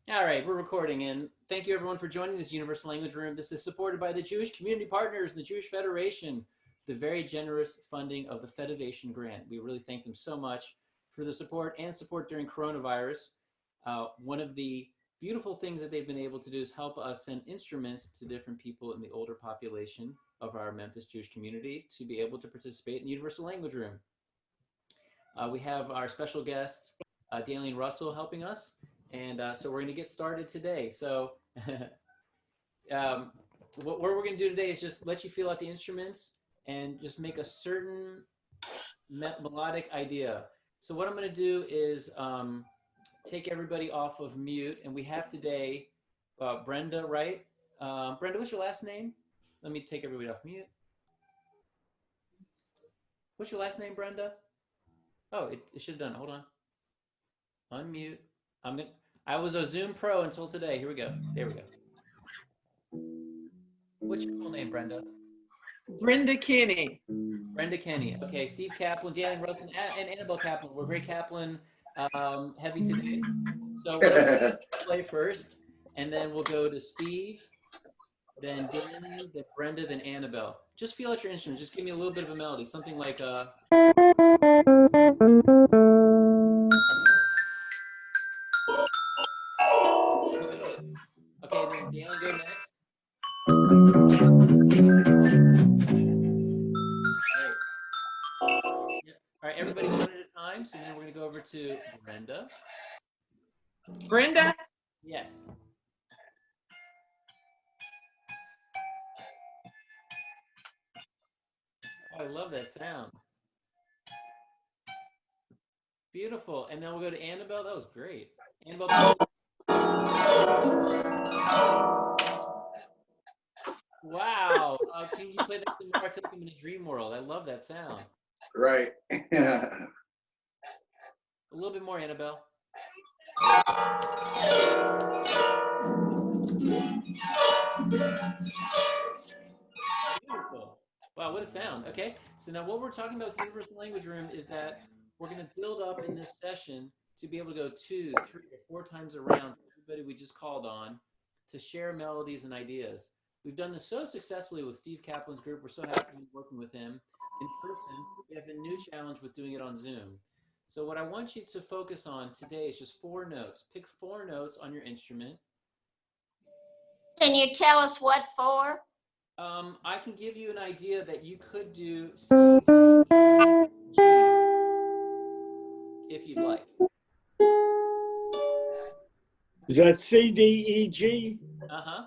All right, we're recording, and thank you everyone for joining this Universal Language Room. This is supported by the Jewish Community Partners and the Jewish Federation, the very generous funding of the Federation Grant. We really thank them so much for the support and support during coronavirus. One of the beautiful things that they've been able to do is help us send instruments to different people in the older population of our Memphis Jewish community to be able to participate in the Universal Language Room. We have our special guest, Daleen Russell, helping us. And so we're going to get started today. So what we're going to do today is just let you feel out the instruments and just make a certain melodic idea. So what I'm going to do is take everybody off of mute. And we have today Brenda, right? Brenda, what's your last name? Let me take everybody off mute. What's your last name, Brenda? Oh, it should have done it. Hold on. Unmute. I was a Zoom pro until today. Here we go. There we go. What's your full name, Brenda? Brenda Kenny. Brenda Kenny. Okay, Steve Kaplan, Daleen Russell, and Annabelle Kaplan. We're very Kaplan heavy today. So we'll play first, and then we'll go to Steve, then Daleen, then Brenda, then Annabelle. Just feel out your instrument. Just give me a little bit of a melody, something like Okay, then Daleen, go next. All right, everybody one at a time. So then we're going to go over to Brenda. Brenda? Yes. Oh, I love that sound. Beautiful. And then we'll go to Annabelle. That was great. Annabelle. Wow. Can you play that some more? I feel like I'm in a dream world. I love that sound. Right. A little bit more, Annabelle. Beautiful. Wow, what a sound. Okay, so now what we're talking about with the Universal Language Room is that we're going to build up in this session to be able to go 2, 3, or 4 times around everybody we just called on to share melodies and ideas. We've done this so successfully with Steve Kaplan's group. We're so happy to be working with him in person. We have a new challenge with doing it on Zoom. So what I want you to focus on today is just 4 notes. Pick 4 notes on your instrument. Can you tell us what for? I can give you an idea that you could do C, D, E, G, if you'd like. Is that C, D, E, G? Uh-huh.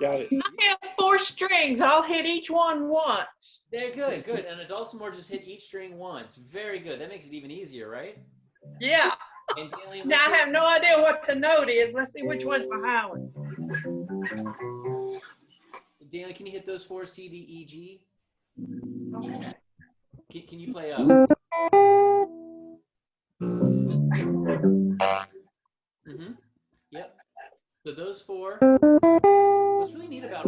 Got it. I have 4 strings. I'll hit each one once. They're good, good. And a dulcimer more just hit each string once. Very good. That makes it even easier, right? Yeah. And Daleen, Now I have no idea what the note is. Let's see which one's the high one. Daleen, can you hit those 4, C, D, E, G? Okay. Can you play Yep. So those 4. What's really neat about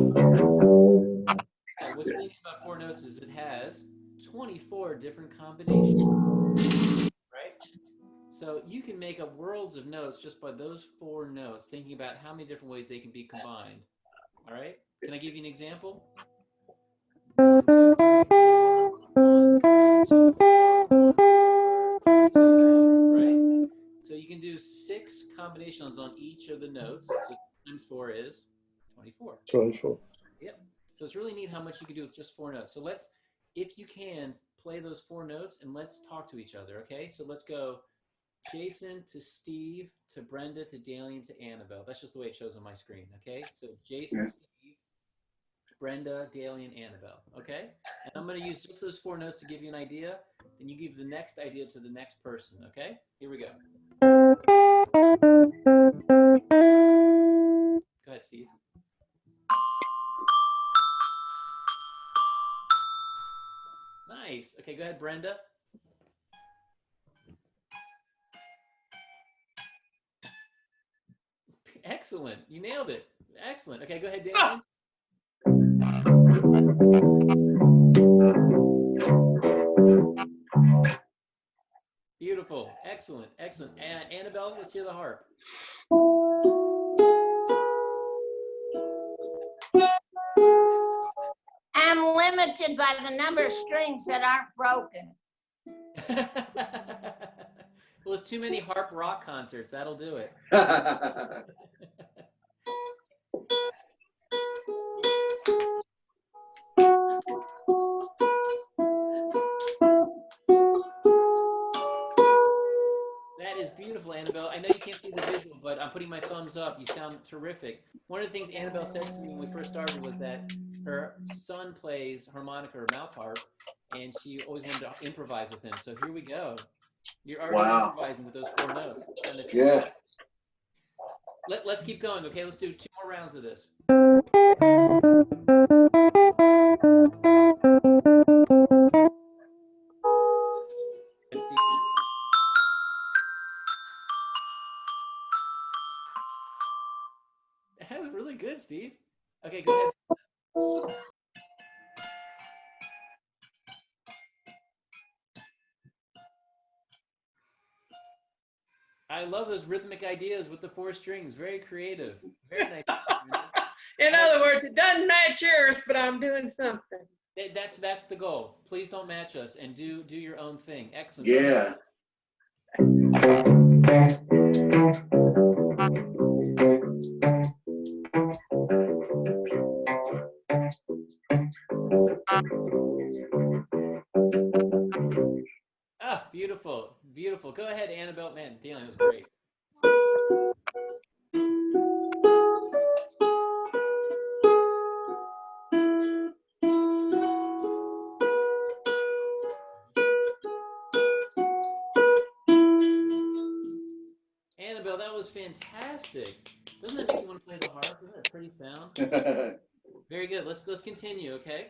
4 notes is it has 24 different combinations, right? So you can make up worlds of notes just by those 4 notes, thinking about how many different ways they can be combined. All right? Can I give you an example? 1, 2, 3, 4. 1, 2, 4. 1, 4, 2, right? So you can do 6 combinations on each of the notes. So times 4 is 24. 24. Yep. So it's really neat how much you can do with just 4 notes. So let's, if you can, play those 4 notes and let's talk to each other, okay? So let's go Jason to Steve to Brenda to Daleen to Annabelle. That's just the way it shows on my screen, okay? So Jason, Steve, Brenda, Daleen, Annabelle, okay? And I'm going to use just those 4 notes to give you an idea. Then you give the next idea to the next person, okay? Here we go. Go ahead, Steve. Nice. Okay, go ahead, Brenda. Excellent. You nailed it. Excellent. Okay, go ahead, Daleen. Beautiful. Excellent, excellent. Annabelle, let's hear the harp. I'm limited by the number of strings that aren't broken. Well, it's too many harp rock concerts. That'll do it. That is beautiful, Annabelle. I know you can't see the visual, but I'm putting my thumbs up. You sound terrific. One of the things Annabelle said to me when we first started was that her son plays harmonica or mouth harp, and she always wanted to improvise with him. So here we go. You're already improvising with those 4 notes. It sounded fantastic. Let's keep going, okay? Let's do 2 more rounds of this. And Steve. That was really good, Steve. Okay, go ahead. I love those rhythmic ideas with the 4 strings. Very creative. Very nice. In other words, it doesn't match yours, but I'm doing something. That's the goal. Please don't match us and do your own thing. Excellent. Yeah. Ah, beautiful, beautiful. Go ahead, Annabelle. Man, Daniel, that was great. Annabelle, that was fantastic. Doesn't that make you want to play the harp? Isn't that a pretty sound? Very good. Let's continue, okay?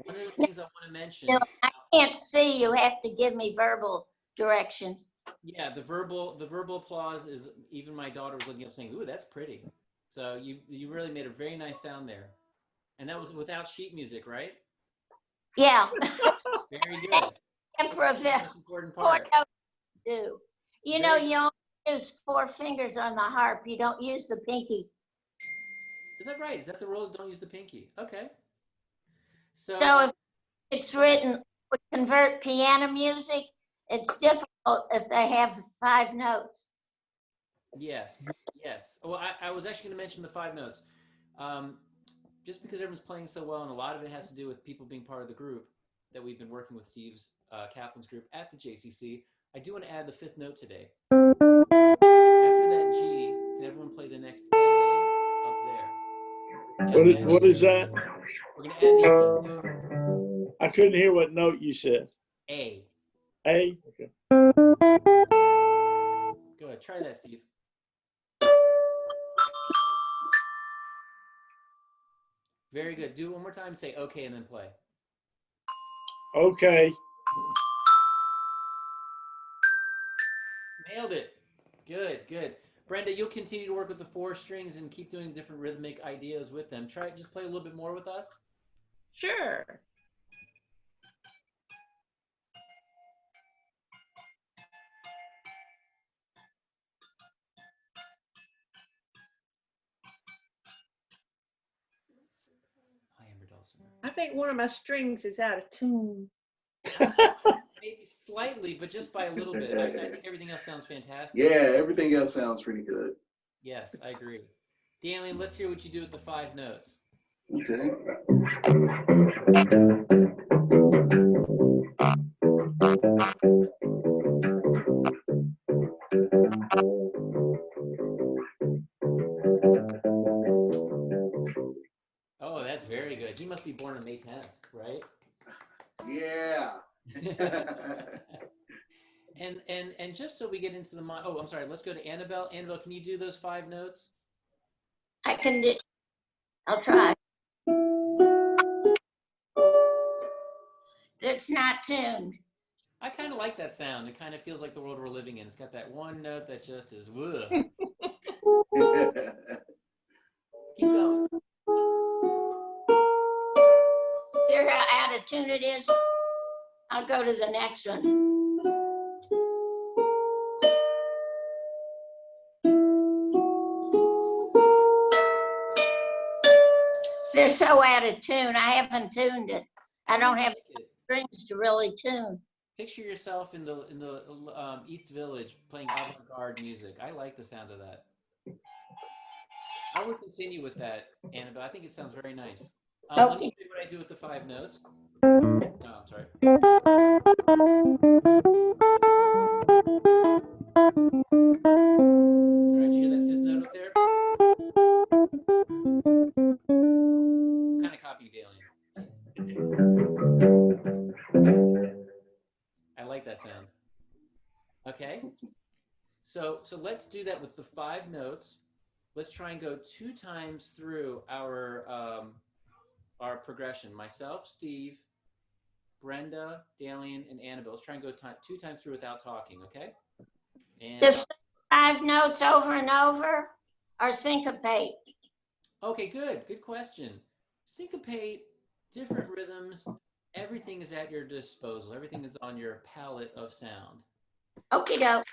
One of the things I want to mention. No, I can't see. You have to give me verbal directions. Yeah, the verbal applause is, even my daughter was looking up saying, "Ooh, that's pretty." So you really made a very nice sound there. And that was without sheet music, right? Yeah. Very good. That's the most important part. Do. You know, you only use 4 fingers on the harp. You don't use the pinky. Is that right? Is that the rule? Don't use the pinky. Okay. So if it's written, we convert piano music, it's difficult if they have 5 notes. yes, yes. Well, I was actually going to mention the 5 notes. Just because everyone's playing so well, and a lot of it has to do with people being part of the group that we've been working with Steve's Kaplan's group at the JCC, I do want to add the 5th note today. After that G, can everyone play the next A up there? What is that? We're going to add the E note. I couldn't hear what note you said. A. A? Okay. Go ahead. Try that, Steve. Very good. Do it one more time. Say okay and then play. Okay. Nailed it. Good, good. Brenda, you'll continue to work with the 4 strings and keep doing different rhythmic ideas with them. Just play a little bit more with us. Sure. Hi, Amber Dawson. I think one of my strings is out of tune. Maybe slightly, but just by a little bit. I think everything else sounds fantastic. Yeah, everything else sounds pretty good. Yes, I agree. Danley, let's hear what you do with the 5 notes. Okay. Oh, that's very good. He must be born on May 10th, right? Yeah. And just so we get into the mind, oh, I'm sorry, let's go to Annabelle. Annabelle, can you do those 5 notes? I can do, I'll try. It's not tuned. I kind of like that sound. It kind of feels like the world we're living in. It's got that one note that just is, ugh. Keep going. Hear how out of tune it is? I'll go to the next one. they're so out of tune. I haven't tuned it. I don't have like it. strings to really tune. Picture yourself in the East Village playing avant-garde music. I like the sound of that. I would continue with that, Annabelle. I think it sounds very nice. Let me Okay. show you what I do with the 5 notes. Oh, I'm sorry. All right, did you hear that 5th note up there? What kind of copy, Dalian? I like that sound. Okay. So let's do that with the 5 notes. Let's try and go 2 times through our progression. Myself, Steve, Brenda, Dalian, and Annabelle. Let's try and go 2 times through without talking, okay? And Just 5 notes over and over or syncopate? okay, good question. Syncopate, different rhythms. Everything is at your disposal. Everything is on your palette of sound. Okie doke.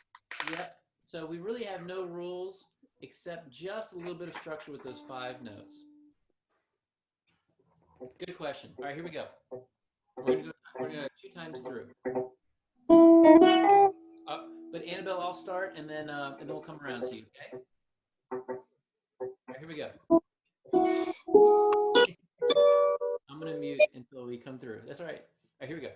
Yep. So we really have no rules except just a little bit of structure with those 5 notes. Good question. All right, here we go. We're gonna go 2 times through. But Annabelle, I'll start, and then we'll come around to you. Okay. All right, here we go. I'm gonna mute until we come through. That's all right. All right, here we go.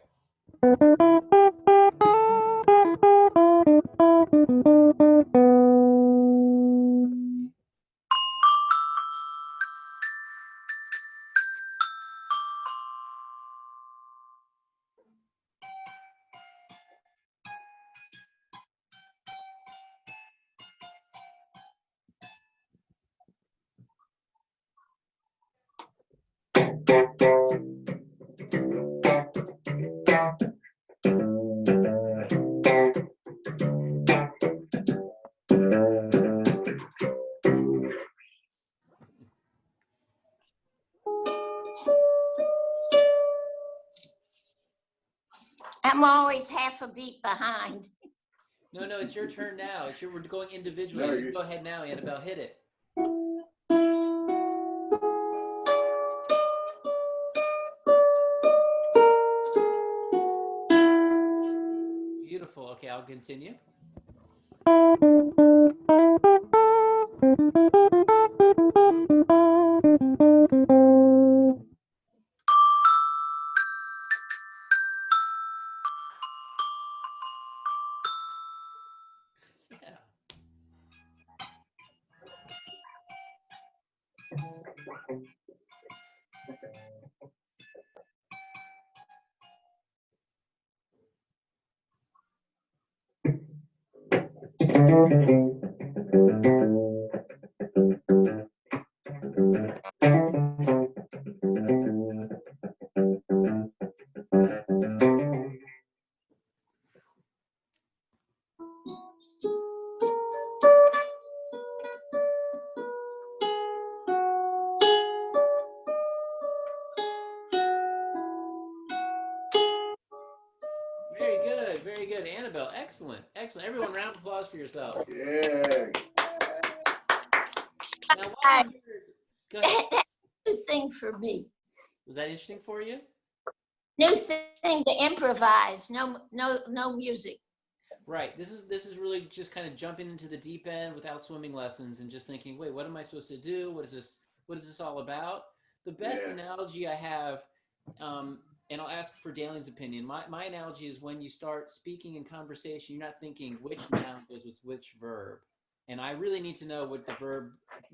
I'm always half a beat behind. No, it's your turn now. We're going individually. No, You go ahead now, Annabelle. Hit it. Beautiful. Okay, I'll continue. Yeah. Very good, very good. Annabelle, excellent, excellent. Everyone, round of applause for yourself. Yeah. Now, while you're here, go ahead. That's a new thing for me. Was that interesting for you? New thing to improvise. No music. Right. This is really just kind of jumping into the deep end without swimming lessons and just thinking, wait, what am I supposed to do? What is this all about? The best Yeah. analogy I have, and I'll ask for Dalian's opinion. My analogy is when you start speaking in conversation, you're not thinking which noun goes with which verb. And I really need to know what the verb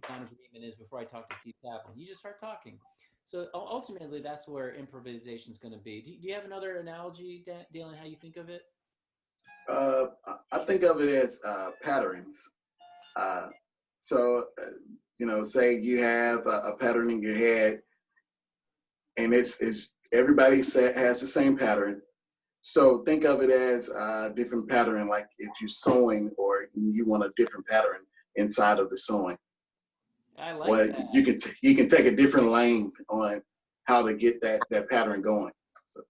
noun agreement is before I talk to Steve Kaplan. You just start talking. So ultimately, that's where improvisation is going to be. Do you have another analogy, Dalian, how you think of it? I think of it as patterns. So, say you have a pattern in your head, and it's everybody has the same pattern. So think of it as a different pattern, like if you're sewing or you want a different pattern inside of the sewing. I like that. You can take a different lane on how to get that pattern going. So.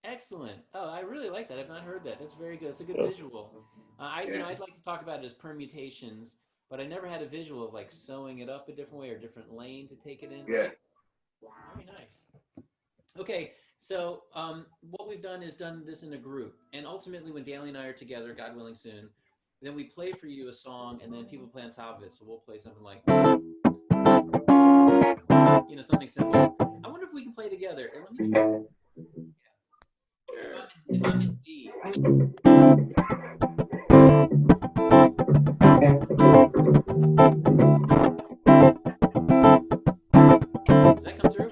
Excellent. Oh, I really like that. I've not heard that. That's very good. It's a good visual. I'd like to talk about it as permutations, but I never had a visual of like sewing it up a different way or different lane to take it in. Yeah. Very nice. Okay, so what we've done is done this in a group, and ultimately, when Daly and I are together, God willing, soon, then we play for you a song, and then people play on top of it. So we'll play something like, something simple. I wonder if we can play together. And let me, if I'm in D, does that come through?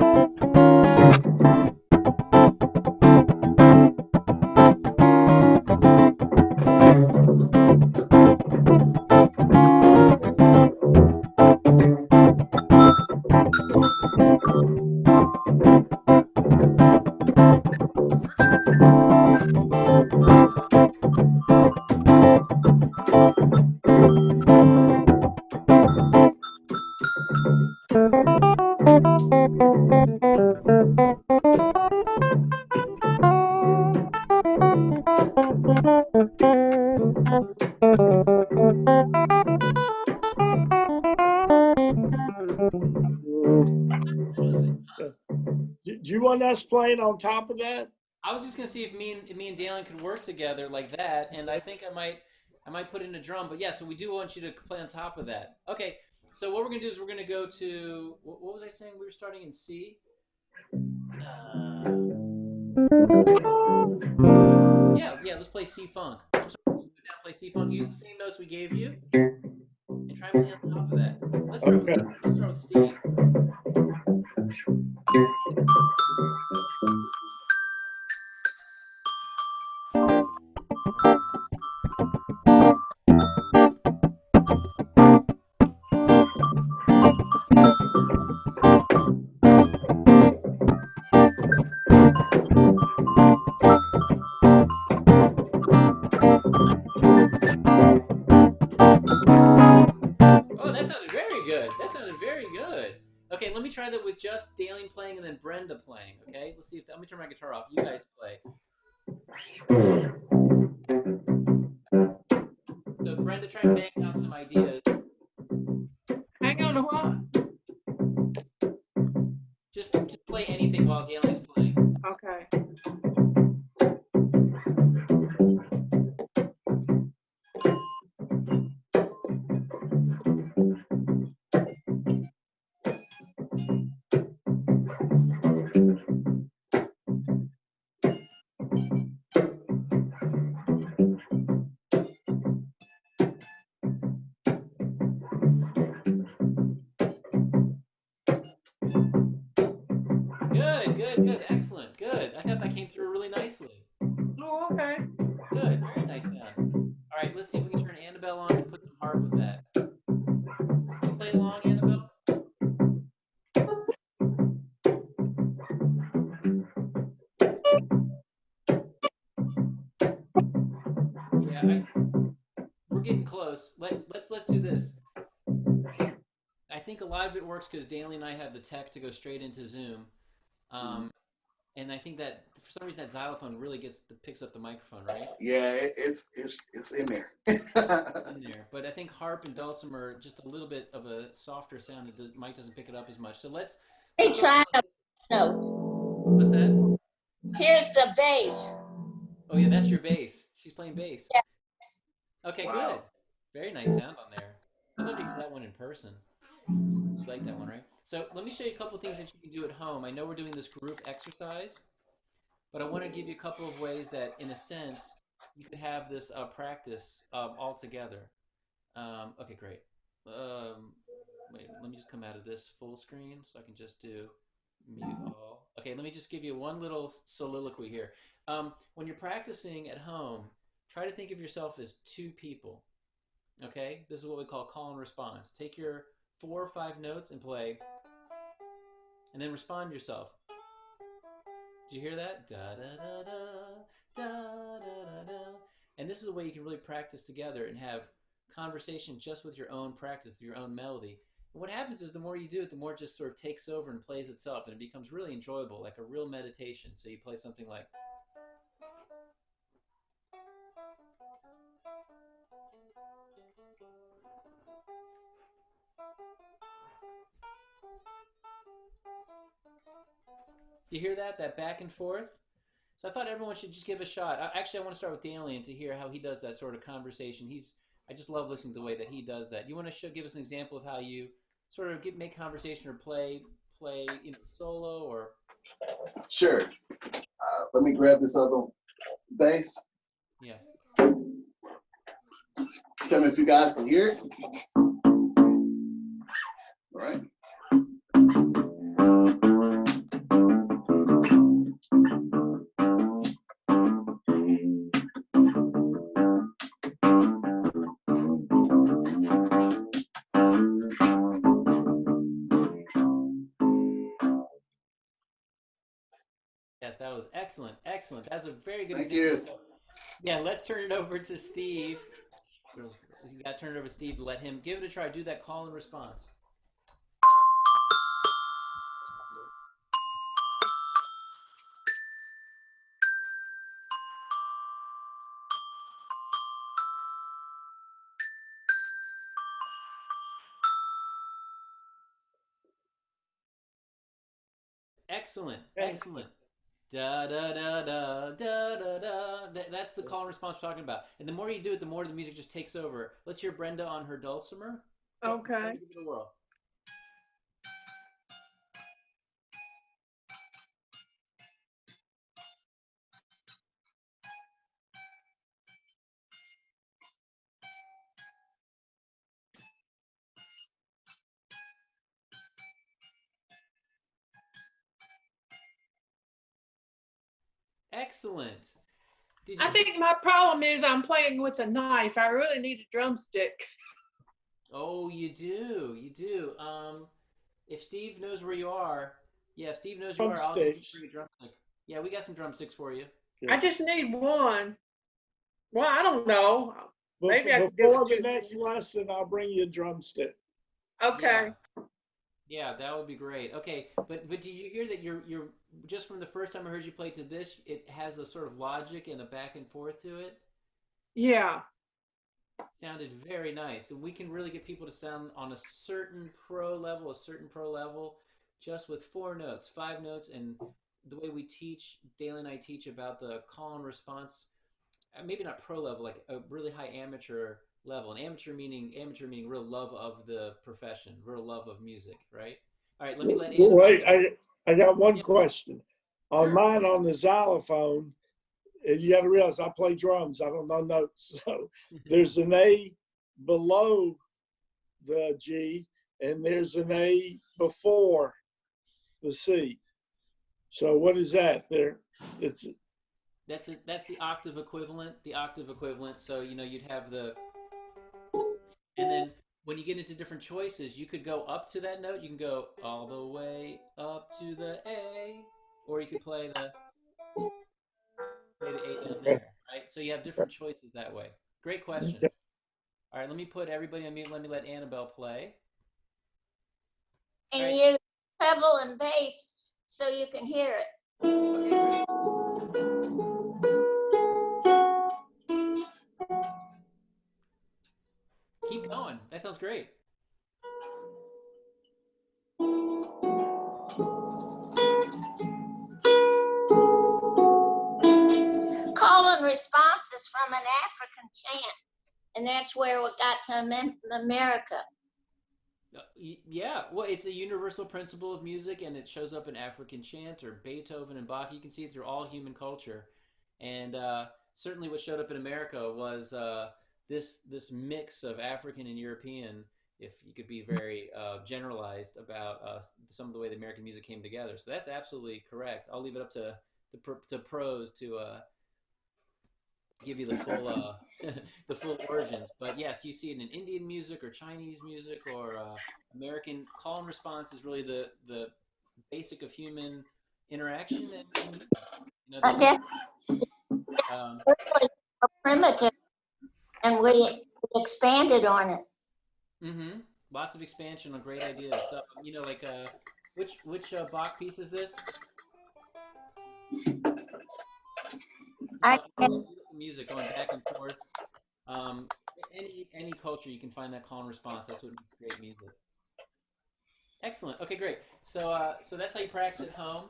Do you want us playing on top of that? I was just gonna see if me and Dalen could work together like that, and I think I might put in a drum. But yeah, so we do want you to play on top of that. Okay, so what we're gonna do is we're gonna go to what was I saying? We were starting in C. Yeah. Let's play C funk. I'm sorry, go down, play C funk. Use the same notes we gave you, and try and play on top of that. Let's start with Steve. Oh, that sounded very good. That sounded very good. Okay, let me try that with just Dalen playing and then Brenda playing. Okay, let's see if let me turn my guitar off. You guys play. So Brenda, try and bang out some ideas. Hang on to what? Just play anything while Dalen's playing. Okay. Good, excellent, good. I thought that came through really nicely. Oh, okay. Good, very nice sound. All right, let's see if we can turn Annabelle on and put some heart with that. Can you play along, Annabelle? Yeah, we're getting close. Let's do this. I think a lot of it works because Daly and I have the tech to go straight into Zoom. And I think that for some reason that xylophone really picks up the microphone, right? Yeah, it's in there. In there, but I think harp and dulcimer just a little bit of a softer sound. The mic doesn't pick it up as much. So let's Try a note. What's that? Here's the bass. Oh yeah, that's your bass. She's playing bass. Yeah. Okay, Wow. good. Very nice sound on there. I'd love to hear that one in person. You like that one, right? So let me show you a couple of things that you can do at home. I know we're doing this group exercise, but I want to give you a couple of ways that, in a sense, you could have this practice all together. Okay, great. Wait, let me just come out of this full screen so I can just do mute all. Okay, let me just give you one little soliloquy here. When you're practicing at home, try to think of yourself as two people. Okay, this is what we call call and response. Take your 4 or 5 notes and play, and then respond yourself. Did you hear that? Da da da da da da da. And this is a way you can really practice together and have conversation just with your own practice, with your own melody. And what happens is the more you do it, the more it just sort of takes over and plays itself, and it becomes really enjoyable, like a real meditation. So you play something like. You hear that? That back and forth? So I thought everyone should just give a shot. Actually, I want to start with Dalian to hear how he does that sort of conversation. I just love listening to the way that he does that. You want to give us an example of how you sort of make conversation or play, solo or? Sure. Let me grab this other bass. Yeah. Tell me if you guys can hear it. All right. Yes, that was excellent. Excellent. That's a very good Thank example. you. Yeah, let's turn it over to Steve. You got to turn it over to Steve to let him give it a try. Do that call and response. Excellent. Excellent. Da da da da da da da. That's the call and response we're talking about. And the more you do it, the more the music just takes over. Let's hear Brenda on her dulcimer. Okay. Give it a whirl. Excellent. I think my problem is I'm playing with a knife. I really need a drumstick. Oh, you do. You do. If Steve knows where you are, yeah, if Steve knows where you are, I'll get you a drumstick. Yeah, we got some drumsticks for you. I just need one. Well, I don't know. Maybe I could do Before the it. next lesson, I'll bring you a drumstick. Okay. Yeah, that would be great. Okay, but did you hear that you're just from the first time I heard you play to this, it has a sort of logic and a back and forth to it? Yeah. Sounded very nice. And we can really get people to sound on a certain pro level, just with 4 notes, 5 notes, and the way we teach, Dale and I teach about the call and response, maybe not pro level, like a really high amateur level. And amateur meaning real love of the profession, real love of music, right? All right, let me let Anna. Wait, I got one question. On mine, on the xylophone, you got to realize I play drums. I don't know notes. So there's an A below the G, and there's an A before the C. So what is that there? That's the octave equivalent. The octave equivalent. So you'd have the, and then when you get into different choices, you could go up to that note. You can go all the way up to the A, or you could play the A down there, right? So you have different choices that way. Great question. All right, let me put everybody on mute. Let me let Annabelle play. And use treble and bass so you can hear it. Okay, great. Keep going. That sounds great. Call and response is from an African chant, and that's where we got to America. Yeah, well, it's a universal principle of music, and it shows up in African chant or Beethoven and Bach. You can see it through all human culture, and certainly what showed up in America was this mix of African and European. If you could be very generalized about some of the way the American music came together, so that's absolutely correct. I'll leave it up to the pros to give you the full the full origins. But yes, you see it in Indian music or Chinese music or American. Call and response is really the basic of human interaction. And I guess really primitive, and we expanded on it. Mm-hmm. Lots of expansion on great ideas. So like which Bach piece is this? Beautiful music going back and forth. Any culture you can find that call and response. That's what makes great music. Excellent. Okay, great. So that's how you practice at home.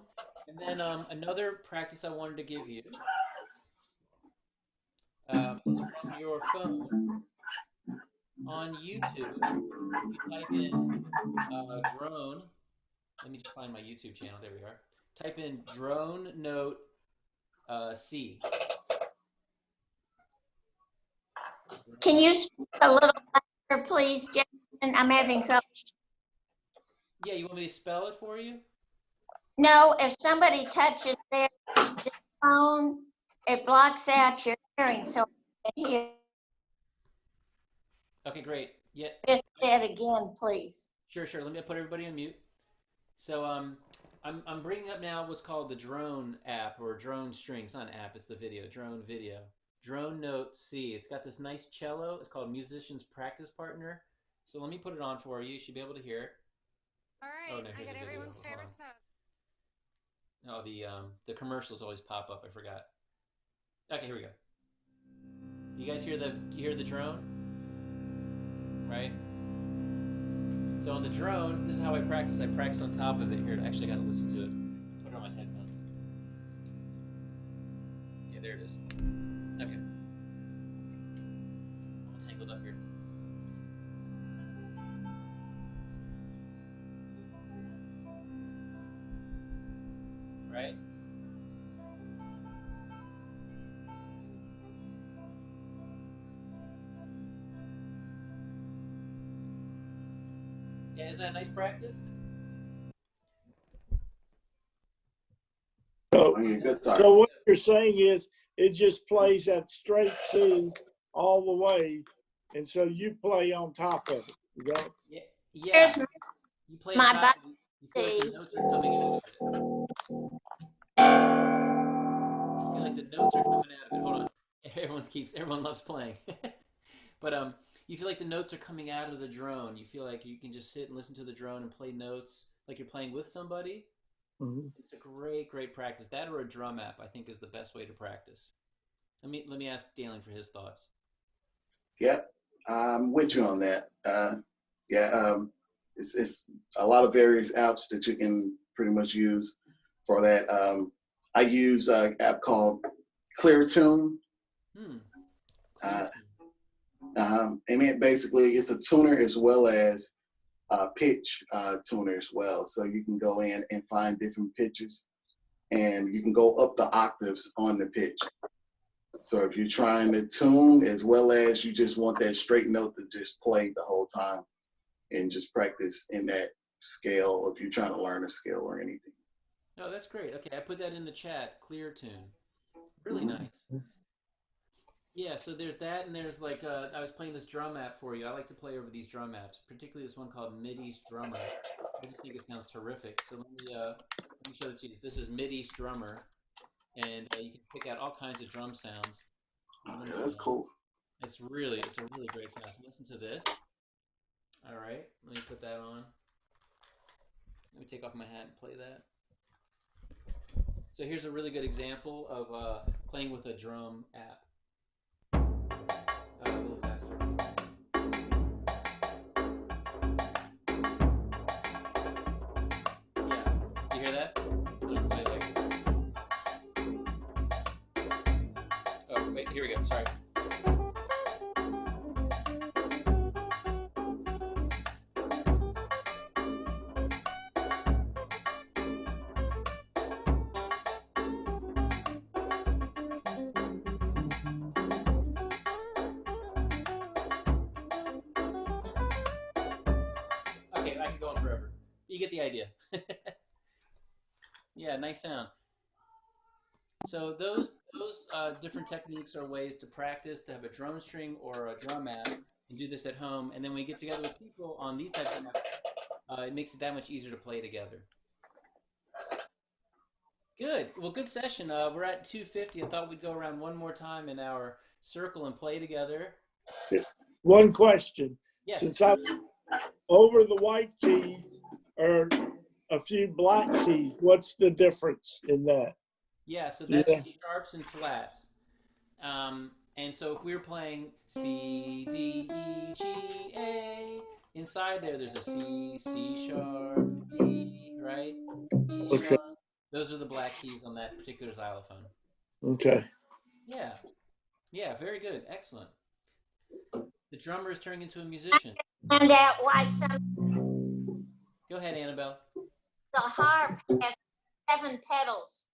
And then another practice I wanted to give you is from your phone on YouTube. You type in drone. Let me just find my YouTube channel. There we are. Type in drone note C. Can you speak a little louder, please, Jason? I'm having trouble. Yeah, you want me to spell it for you? No, if somebody touches their phone, it blocks out your hearing, so I can hear. Okay, great. Yeah, Just say it again, please. sure. Let me put everybody on mute. So I'm bringing up now what's called the drone app or drone string. It's not an app, it's the video, drone video. Drone Note C. It's got this nice cello. It's called Musician's Practice Partner. So let me put it on for you. You should be able to hear it. All right, Oh, no, I here's got a video. everyone's Hold favorite on. song. Oh, the commercials always pop up. I forgot. Okay, here we go. You guys hear the drone? Right? So on the drone, this is how I practice. I practice on top of it. Here, actually, I gotta listen to it. Put it on my headphones. Yeah, there it is. Okay. I'm all tangled up here. Right? Yeah, isn't that a nice practice? So, On your guitar. so what you're saying is it just plays that straight C all the way, and so you play on top of it. You know? Yeah. Yeah. Here's You play my on top of it. You feel like the body. notes are coming out of it. You feel like the notes are coming out of it. Hold on. Everyone loves playing. But you feel like the notes are coming out of the drone. You feel like you can just sit and listen to the drone and play notes like you're playing with somebody. Mhm. It's a great practice. That or a drum app, I think, is the best way to practice. Let me ask Dalen for his thoughts. Yeah, I'm with you on that. It's a lot of various apps that you can pretty much use for that. I use an app called ClearTune. Hmm. Uh, and it basically it's a tuner as well as pitch tuner as well. So you can go in and find different pitches, and you can go up the octaves on the pitch. So if you're trying to tune as well as you just want that straight note to just play the whole time and just practice in that scale, or if you're trying to learn a scale or anything. Oh, that's great. Okay, I put that in the chat. Clear tune. Really Mhm. nice. Yeah, so there's that, and there's like I was playing this drum app for you. I like to play over these drum apps, particularly this one called Mideast Drummer. I just think it sounds terrific. So let me show it to you. This is Mideast Drummer, and you can pick out all kinds of drum sounds. Oh, yeah, that's cool. It's a really great sound. So listen to this. All right, let me put that on. Let me take off my hat and play that. So here's a really good example of playing with a drum app. A little faster. Yeah, you hear that? I'm gonna play like. Oh wait, here we go. Sorry. Okay, I can go on forever. You get the idea. Yeah, nice sound. So those different techniques are ways to practice to have a drum string or a drum app and do this at home. And then when we get together with people on these types of apps, it makes it that much easier to play together. Good. Well, good session. We're at 2:50. I thought we'd go around one more time in our circle and play together. One question. Yes. Since I over the white keys are a few black keys, what's the difference in that? Yeah, so that's Yeah. sharps and flats. And so if we were playing C, D, E, G, A, inside there's a C, C sharp, D, right? E Okay. sharp, Those are the black keys on that particular xylophone. Okay. Yeah. Yeah, very good. Excellent. The drummer is turning into a musician. And out why some Go ahead, Annabelle. the harp has 7 pedals,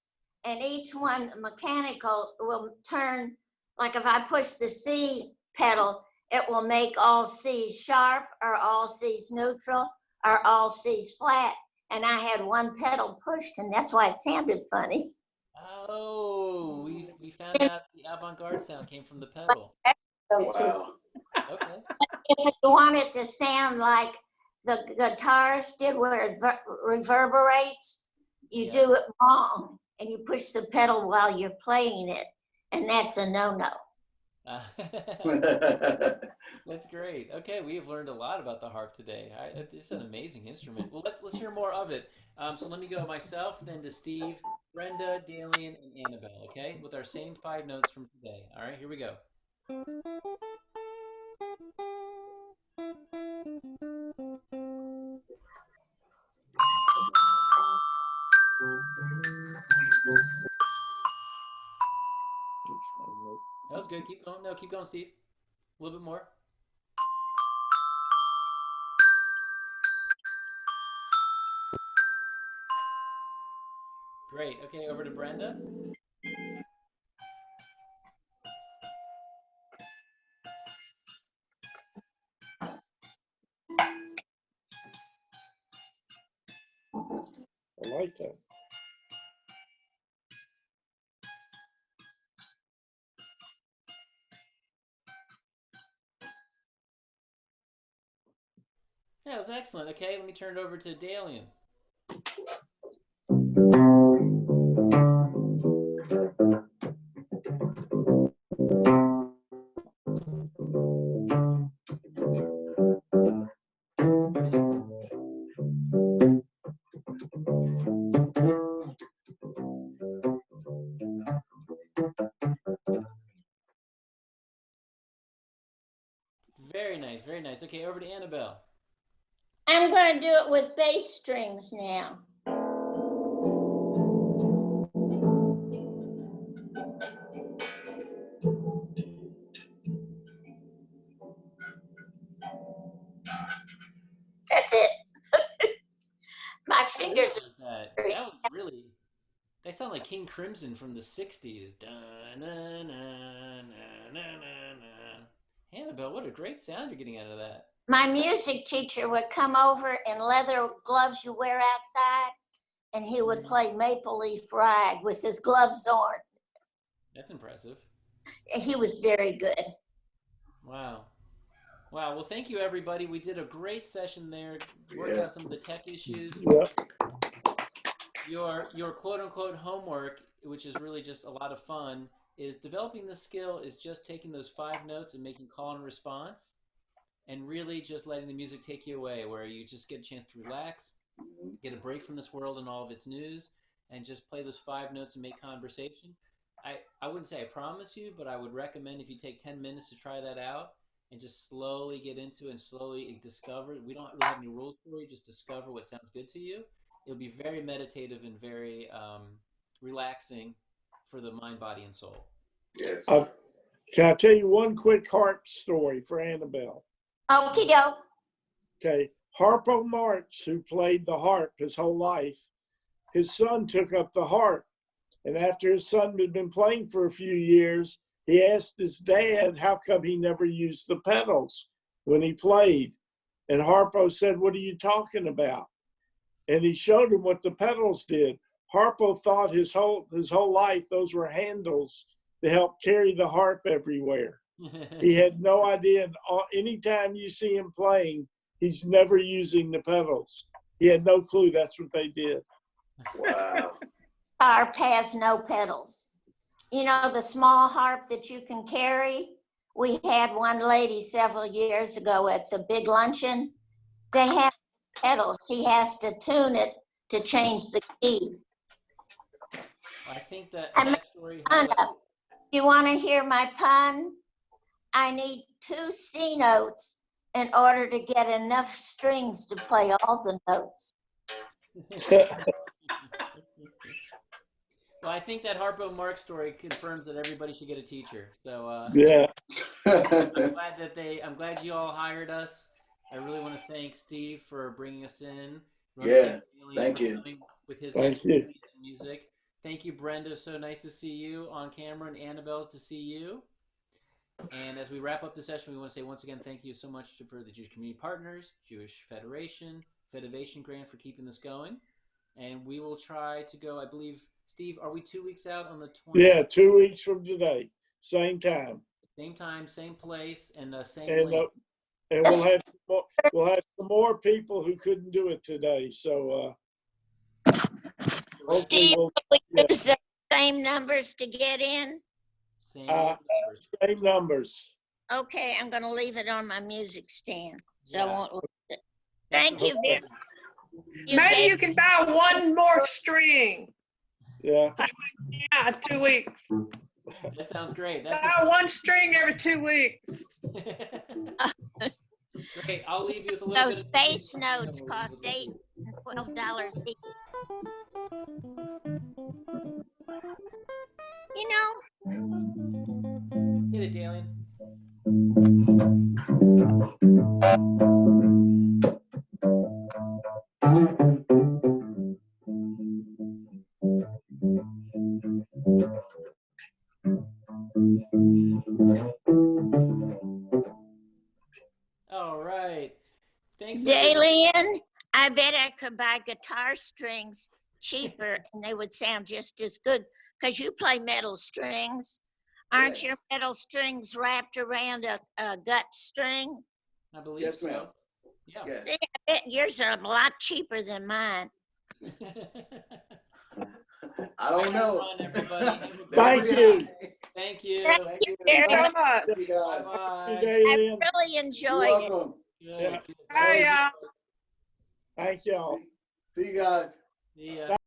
and each one mechanical will turn. Like if I push the C pedal, it will make all C's sharp, or all C's neutral, or all C's flat. And I had one pedal pushed, and that's why it sounded funny. Oh, we found out the avant-garde sound came from the pedal. Wow. Okay. If you want it to sound like the guitarist did, where it reverberates, you do it wrong, and you push the pedal while you're playing it, and that's a no-no. That's great. Okay, we have learned a lot about the harp today. It's an amazing instrument. Well, let's hear more of it. So let me go myself, then to Steve, Brenda, Dalian, and Annabelle. Okay, with our same 5 notes from today. All right, here we go. That was good. Keep going. No, keep going, Steve. A little bit more. Great. Okay, over to Brenda. I like that. Yeah, that was excellent. Okay, let me turn it over to Dalian. Very nice, very nice. Okay, over to Annabelle. I'm going to do it with bass strings now. That's it. My fingers That was really. They sound like King Crimson from the '60s. Annabelle, what a great sound you're getting out of that. My music teacher would come over in leather gloves you wear outside, and he would play Maple Leaf Rag with his gloves on. That's impressive. He was very good. Wow. Wow. Well, thank you, everybody. We did a great session there. Worked out some of the tech issues. Yeah. Your quote unquote homework, which is really just a lot of fun, is developing the skill is just taking those 5 notes and making call and response, and really just letting the music take you away, where you just get a chance to relax, get a break from this world and all of its news, and just play those 5 notes and make conversation. I wouldn't say I promise you, but I would recommend if you take 10 minutes to try that out and just slowly get into and slowly discover. We don't really have any rules for you, just discover what sounds good to you. It'll be very meditative and very relaxing for the mind, body, and soul. Yes. Can I tell you one quick harp story for Annabelle? Okie doke. Okay. Harpo March, who played the harp his whole life, his son took up the harp. And after his son had been playing for a few years, he asked his dad how come he never used the pedals when he played. And Harpo said, "What are you talking about?" And he showed him what the pedals did. Harpo thought his whole life those were handles to help carry the harp everywhere. He had no idea. And anytime you see him playing, he's never using the pedals. He had no clue that's what they did. Wow. Harp has no pedals. You know, the small harp that you can carry? We had one lady several years ago at the big luncheon. They have pedals. He has to tune it to change the key. I think that story. You want to hear my pun? I need 2 C notes in order to get enough strings to play all the notes. Well, I think that Harpo Marx story confirms that everybody should get a teacher. So Yeah. I'm glad you all hired us. I really want to thank Steve for bringing us in. Yeah, Bailey thank for you. coming with his Thank you. expertise in music. Thank you, Brenda. So nice to see you on camera, and Annabelle to see you. And as we wrap up the session, we want to say once again, thank you so much for the Jewish Community Partners, Jewish Federation, Fedivation Grant for keeping this going. And we will try to go, I believe, Steve, are we 2 weeks out on the 20th? Yeah, 2 weeks from today, same time. Same time, same place, and same And link. and we'll have some more people who couldn't do it today. So hopefully Steve, we'll, we yeah. use the same numbers to get in? Same numbers. Same numbers. Okay, I'm gonna leave it on my music stand, so I Yeah. won't lose it. Thank you very much. Maybe you can buy one more string. Yeah. Yeah, 2 weeks. That sounds great. That's Buy one string every 2 weeks. great. I'll leave you with a little Those bit. bass notes cost $8 and $12 each. You know, Hit it, Dalian. All right. Thanks, everybody. Dalian, I bet I could buy guitar strings cheaper and they would sound just as good because you play metal strings. Aren't Yes. your metal strings wrapped around a gut string? I believe Yes, so. ma'am. Yeah. Yes. I bet yours are a lot cheaper than mine. I don't know. Run, everybody. Have a good Thank one. you. Thank you. Thank you. Very So much. much. Thank you, guys. Bye-bye. Dalian. I really You're enjoyed it. welcome. Good, Yeah. good. Bye, y'all. Thank y'all. See you guys. See ya.